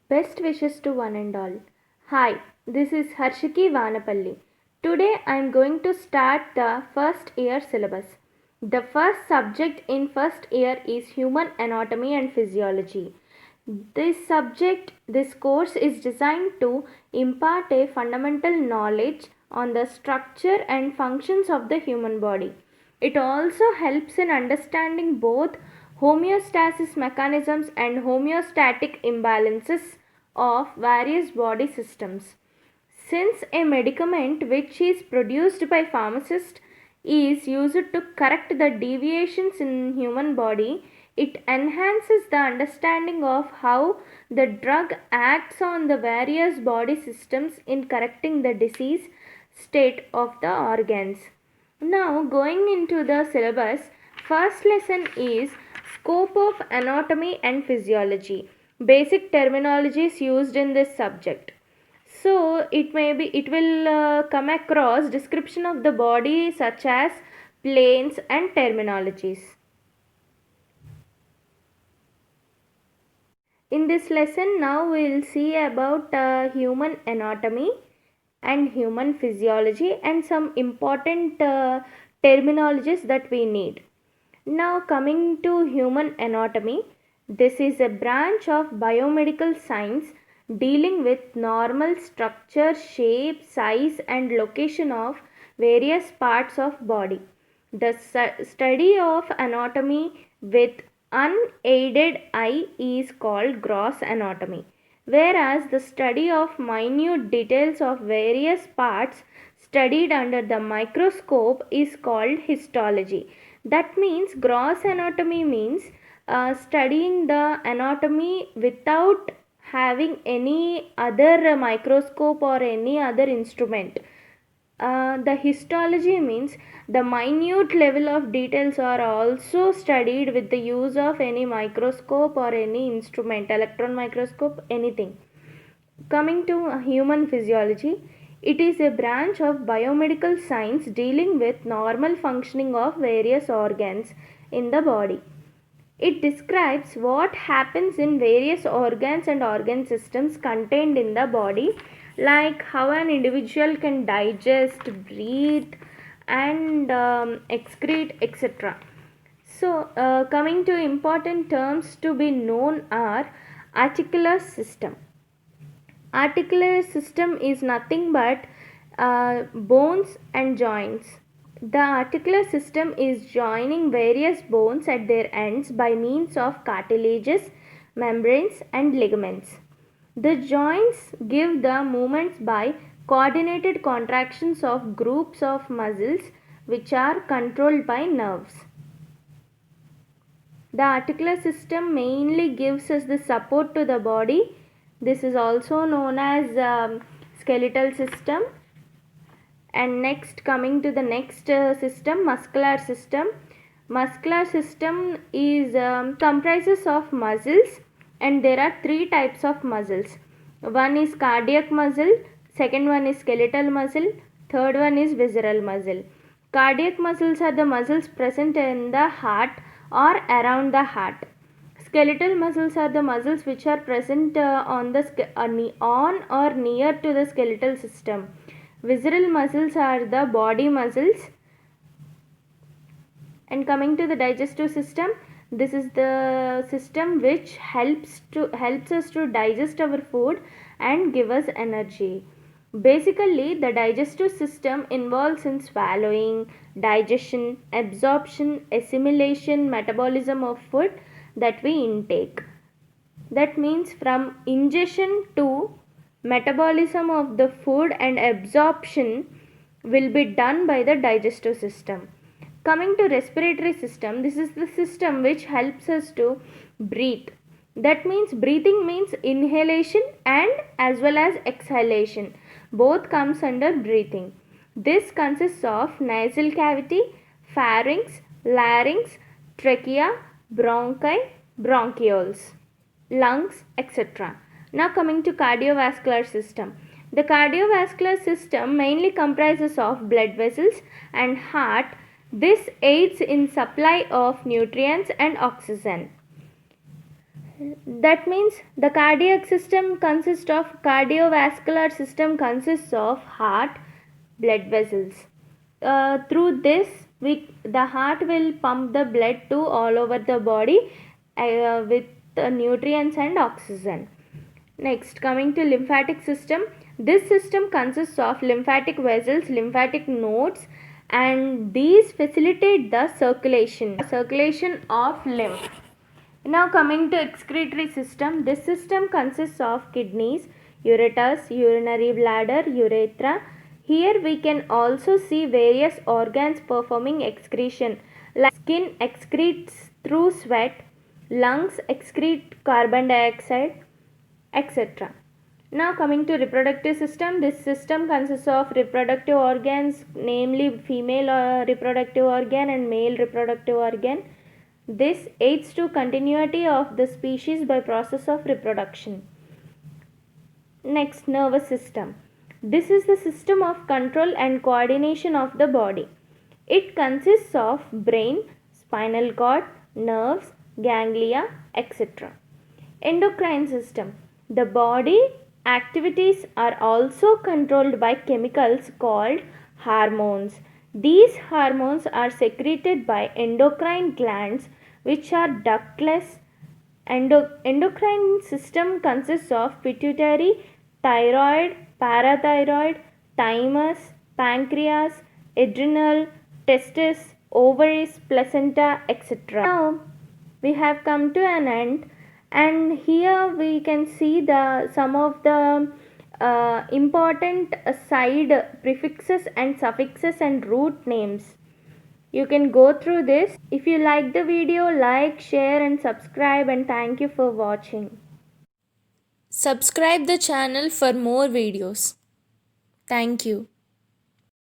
Best wishes to one and all. Hi, this is Harshiki Vanapalli. Today I am going to start the first year syllabus. The first subject in first year is human anatomy and physiology. This course is designed to impart a fundamental knowledge on the structure and functions of the human body. It also helps in understanding both homeostasis mechanisms and homeostatic imbalances of various body systems. Since a medicament which is produced by pharmacist is used to correct the deviations in human body, it enhances the understanding of how the drug acts on the various body systems in correcting the disease state of the organs. Now going into the syllabus, first lesson is scope of anatomy and physiology. Basic terminologies used in this subject. So it will come across description of the body such as planes and terminologies. In this lesson now we will see about human anatomy and human physiology and some important terminologies that we need. Now coming to human anatomy, this is a branch of biomedical science dealing with normal structure, shape, size and location of various parts of body. The study of anatomy with unaided eye is called gross anatomy, whereas the study of minute details of various parts studied under the microscope is called histology. That means gross anatomy means studying the anatomy without having any other microscope or any other instrument. The histology means the minute level of details are also studied with the use of any microscope or any instrument, electron microscope, anything. Coming to human physiology, it is a branch of biomedical science dealing with normal functioning of various organs in the body. It describes what happens in various organs and organ systems contained in the body, like how an individual can digest, breathe, and excrete, etc. So, coming to important terms to be known are articular system. Articular system is nothing but bones and joints. The articular system is joining various bones at their ends by means of cartilages, membranes, and ligaments. The joints give the movements by coordinated contractions of groups of muscles which are controlled by nerves. The articular system mainly gives us the support to the body. This is also known as skeletal system. And next, coming to the next system, muscular system. Muscular system is comprises of muscles, and there are three types of muscles. One is cardiac muscle, second one is skeletal muscle, third one is visceral muscle. Cardiac muscles are the muscles present in the heart or around the heart. Skeletal muscles are the muscles which are present on or near to the skeletal system. Visceral muscles are the body muscles. And coming to the digestive system, this is the system which helps us to digest our food and give us energy. Basically, the digestive system involves in swallowing, digestion, absorption, assimilation, metabolism of food that we intake. That means from ingestion to metabolism of the food and absorption will be done by the digestive system. Coming to respiratory system, this is the system which helps us to breathe. That means breathing means inhalation and as well as exhalation. Both comes under breathing. This consists of nasal cavity, pharynx, larynx, trachea, bronchi, bronchioles, lungs, etc. Now coming to cardiovascular system. The cardiovascular system mainly comprises of blood vessels and heart. This aids in supply of nutrients and oxygen. That means the cardiac system consists of cardiovascular system consists of heart, blood vessels. Through this, the heart will pump the blood to all over the body with nutrients and oxygen. Next, coming to lymphatic system. This system consists of lymphatic vessels, lymphatic nodes, and these facilitate the circulation of lymph. Now coming to excretory system, this system consists of kidneys, ureters, urinary bladder, urethra. Here we can also see various organs performing excretion, like skin excretes through sweat, lungs excrete carbon dioxide, etc. Now coming to reproductive system, this system consists of reproductive organs, namely female reproductive organ and male reproductive organ. This aids to continuity of the species by process of reproduction. Next, nervous system. This is the system of control and coordination of the body. It consists of brain, spinal cord, nerves, ganglia, etc. Endocrine system. The body activities are also controlled by chemicals called hormones. These hormones are secreted by endocrine glands which are ductless. Endocrine system consists of pituitary, thyroid, parathyroid, thymus, pancreas, adrenal, testes, ovaries, placenta, etc. Now we have come to an end, and here we can see the some of the important side prefixes and suffixes and root names. You can go through this. If you like the video, like, share and subscribe, and thank you for watching. Subscribe the channel for more videos. Thank you.